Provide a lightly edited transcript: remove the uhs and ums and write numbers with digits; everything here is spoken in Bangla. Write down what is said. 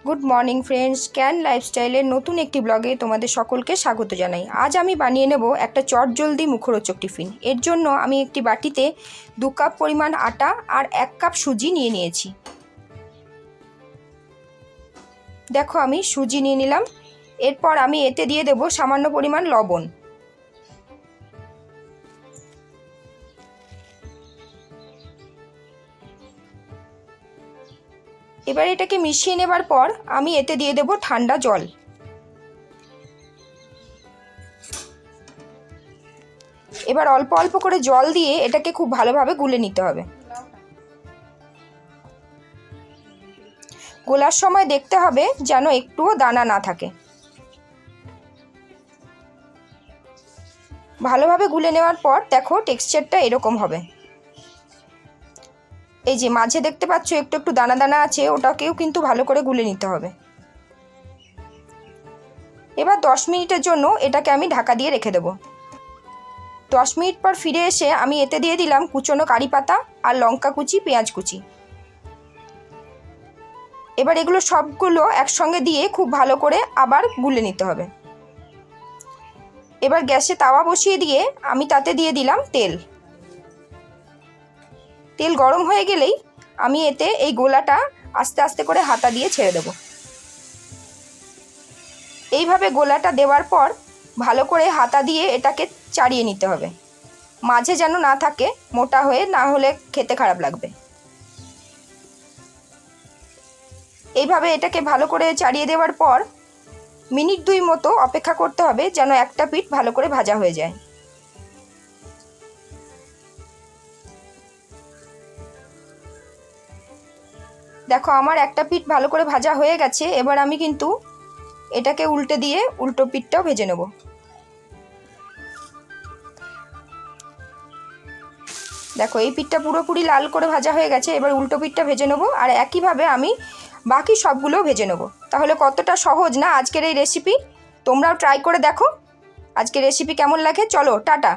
গুড মর্নিং ফ্রেন্ডস, ক্যান লাইফস্টাইলের নতুন একটি ব্লগে তোমাদের সকলকে স্বাগত জানাই। আজ আমি বানিয়ে নেব একটা চটজলদি মুখরোচক টিফিন। এর জন্য আমি একটি বাটিতে 2 কাপ পরিমাণ আটা আর 1 কাপ সুজি নিয়ে নিয়েছি। দেখো আমি সুজি নিয়ে নিলাম। এরপর আমি এতে দিয়ে দেব সামান্য পরিমাণ লবণ। এবার এটাকে মিশিয়ে নেবার পর আমি এতে দিয়ে দেব ঠান্ডা জল। এবার অল্প অল্প করে জল দিয়ে এটাকে খুব ভালোভাবে গুলে নিতে হবে। গোলার সময় দেখতে হবে যেন একটুও দানা না থাকে। ভালোভাবে গুলে নেওয়ার পর দেখো টেক্সচারটা এরকম হবে। এই যে মাঝে দেখতে পাচ্ছ একটু একটু দানা দানা আছে, ওটাকেও কিন্তু ভালো করে গুলে নিতে হবে। এবার 10 মিনিটের জন্য এটাকে আমি ঢাকা দিয়ে রেখে দেব। 10 মিনিট পর ফিরে এসে আমি এতে দিয়ে দিলাম কুচনো কারি পাতা আর লঙ্কা কুচি, পেঁয়াজ কুচি। এবার এগুলো সবগুলো একসঙ্গে দিয়ে খুব ভালো করে আবার গুলে নিতে হবে। এবার গ্যাসে তাওয়া বসিয়ে দিয়ে আমি তাতে দিয়ে দিলাম তেল। তেল গরম হয়ে গেলেই আমি এতে এই গোলাটা আস্তে আস্তে করে হাতা দিয়ে ছেড়ে দেব। এইভাবে গোলাটা দেওয়ার পর ভালো করে হাতা দিয়ে এটাকে চাড়িয়ে নিতে হবে। মাঝে যেন না থাকে মোটা হয়ে, না হলে খেতে খারাপ লাগবে। এইভাবে এটাকে ভালো করে চাড়িয়ে দেওয়ার পর মিনিট 2 মতো অপেক্ষা করতে হবে যেন একটা পিঠ ভালো করে ভাজা হয়ে যায়। দেখো আমার একটা পিঠ ভালো করে ভাজা হয়ে গেছে। এবার আমি কিন্তু এটাকে উল্টে দিয়ে উল্টো পিঠটাও ভেজে নেব। দেখো এই পিঠটা পুরোপুরি লাল করে ভাজা হয়ে গেছে। এবার উল্টো পিঠটা ভেজে নেব আর একইভাবে আমি বাকি সবগুলো ভেজে নেব। তাহলে কতটা সহজ না আজকের এই রেসিপি, তোমরাও ট্রাই করে দেখো। আজকের রেসিপি কেমন লাগে? চলো টাটা।